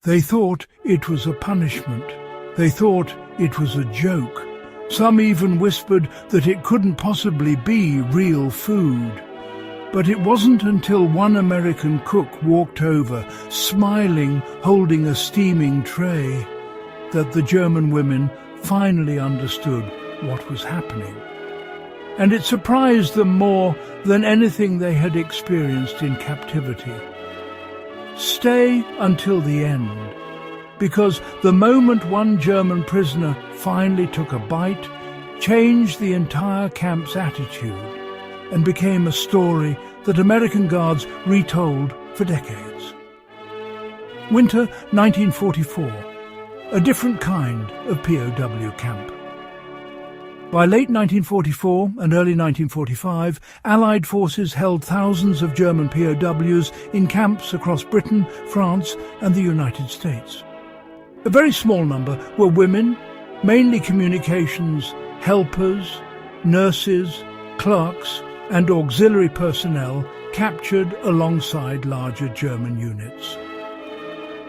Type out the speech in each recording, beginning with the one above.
They thought it was a punishment. They thought it was a joke. Some even whispered that it couldn't possibly be real food. But it wasn't until one American cook walked over, smiling, holding a steaming tray, that the German women finally understood what was happening. And it surprised them more than anything they had experienced in captivity. Stay until the end, because the moment one German prisoner finally took a bite, changed the entire camp's attitude and became a story that American guards retold for decades. Winter 1944, a different kind of POW camp. By late 1944 and early 1945, Allied forces held thousands of German POWs in camps across Britain, France and the United States. A very small number were women, mainly communications, helpers, nurses, clerks and auxiliary personnel captured alongside larger German units.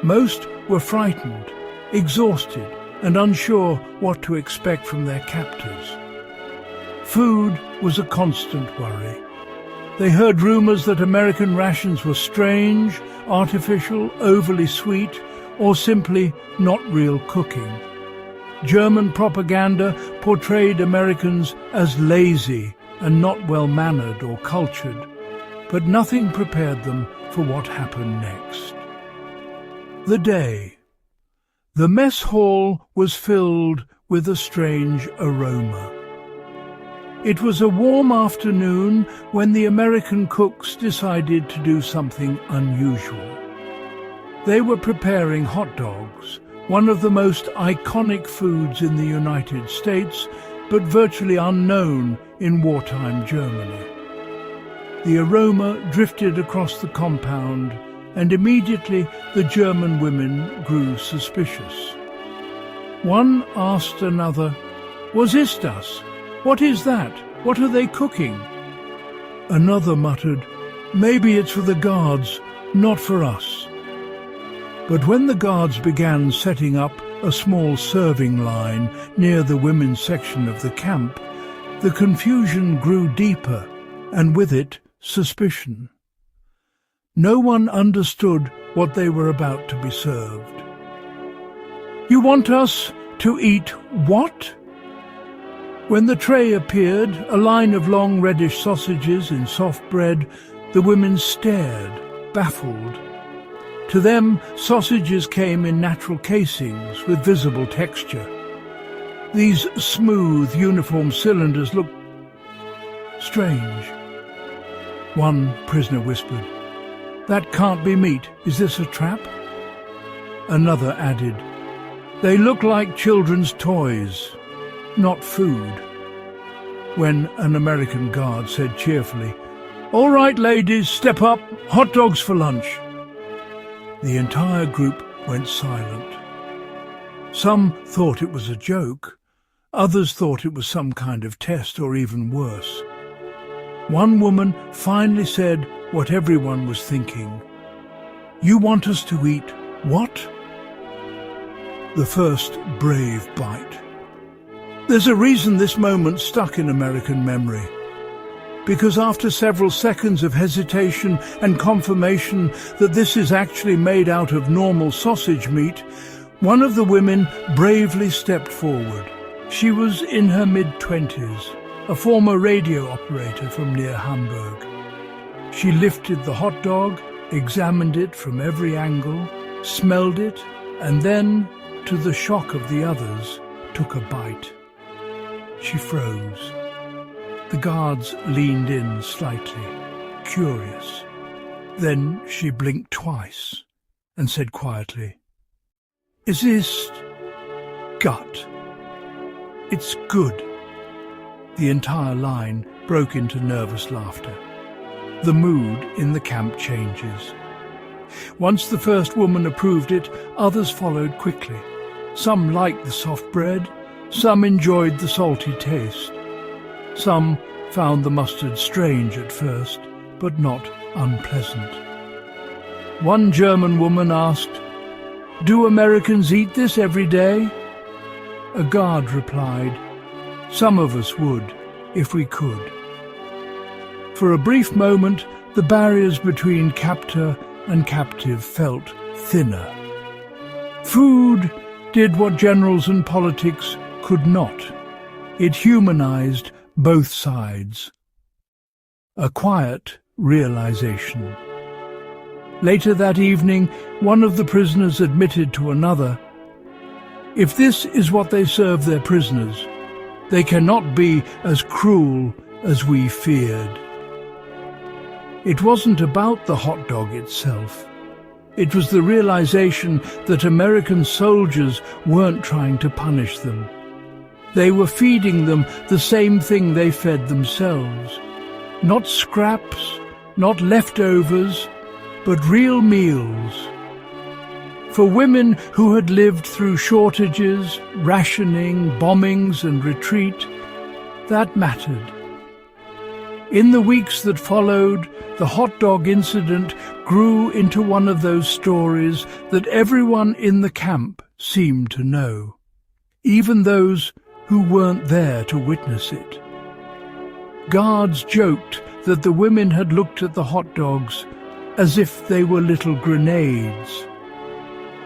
Most were frightened, exhausted and unsure what to expect from their captors. Food was a constant worry. They heard rumours that American rations were strange, artificial, overly sweet, or simply not real cooking. German propaganda portrayed Americans as lazy and not well-mannered or cultured, but nothing prepared them for what happened next. The day. The mess hall was filled with a strange aroma. It was a warm afternoon when the American cooks decided to do something unusual. They were preparing hot dogs, one of the most iconic foods in the United States, but virtually unknown in wartime Germany. The aroma drifted across the compound, and immediately the German women grew suspicious. One asked another, "Was ist das? What is that? What are they cooking?" Another muttered, "Maybe it's for the guards, not for us." But when the guards began setting up a small serving line near the women's section of the camp, the confusion grew deeper, and with it, suspicion. No one understood what they were about to be served. "You want us to eat what?" When the tray appeared, a line of long reddish sausages in soft bread, the women stared, baffled. To them, sausages came in natural casings with visible texture. These smooth, uniform cylinders looked strange. One prisoner whispered, "That can't be meat. Is this a trap?" Another added, "They look like children's toys, not food." When an American guard said cheerfully, "All right, ladies, step up, hot dogs for lunch." The entire group went silent. Some thought it was a joke. Others thought it was some kind of test or even worse. One woman finally said what everyone was thinking. "You want us to eat what?" The first brave bite. There's a reason this moment stuck in American memory. Because after several seconds of hesitation and confirmation that this is actually made out of normal sausage meat, one of the women bravely stepped forward. She was in her mid-20s, a former radio operator from near Hamburg. She lifted the hot dog, examined it from every angle, smelled it, and then, to the shock of the others, took a bite. She froze. The guards leaned in slightly, curious. Then she blinked twice and said quietly, "Is this gut? It's good." The entire line broke into nervous laughter. The mood in the camp changes. Once the first woman approved it, others followed quickly. Some liked the soft bread, some enjoyed the salty taste. Some found the mustard strange at first, but not unpleasant. One German woman asked, "Do Americans eat this every day?" A guard replied, "Some of us would, if we could." For a brief moment, the barriers between captor and captive felt thinner. Food did what generals and politics could not. It humanized both sides. A quiet realization. Later that evening, one of the prisoners admitted to another, "If this is what they serve their prisoners, they cannot be as cruel as we feared." It wasn't about the hot dog itself. It was the realization that American soldiers weren't trying to punish them. They were feeding them the same thing they fed themselves. Not scraps, not leftovers, but real meals. For women who had lived through shortages, rationing, bombings and retreat, that mattered. In the weeks that followed, the hot dog incident grew into one of those stories that everyone in the camp seemed to know, even those who weren't there to witness it. Guards joked that the women had looked at the hot dogs as if they were little grenades.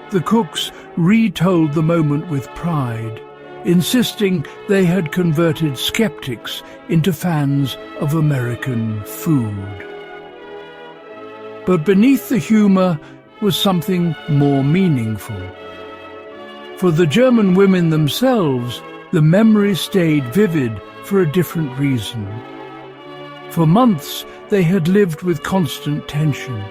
The cooks retold the moment with pride, insisting they had converted skeptics into fans of American food. But beneath the humor was something more meaningful. For the German women themselves, the memory stayed vivid for a different reason. For months, they had lived with constant tension.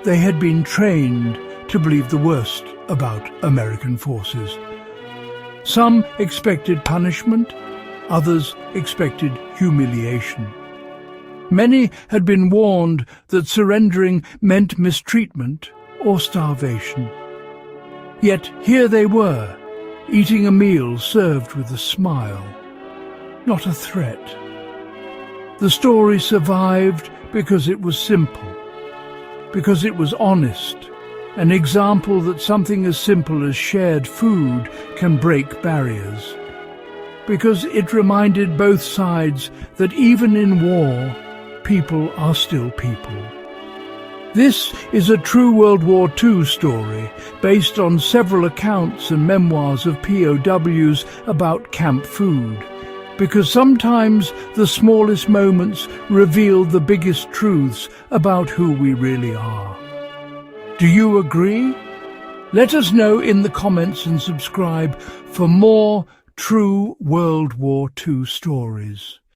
They had been trained to believe the worst about American forces. Some expected punishment, others expected humiliation. Many had been warned that surrendering meant mistreatment or starvation. Yet here they were, eating a meal served with a smile, not a threat. The story survived because it was simple, because it was honest, an example that something as simple as shared food can break barriers, because it reminded both sides that even in war, people are still people. This is a true World War II story, based on several accounts and memoirs of POWs about camp food, because sometimes the smallest moments reveal the biggest truths about who we really are. Do you agree? Let us know in the comments and subscribe for more true World War II stories.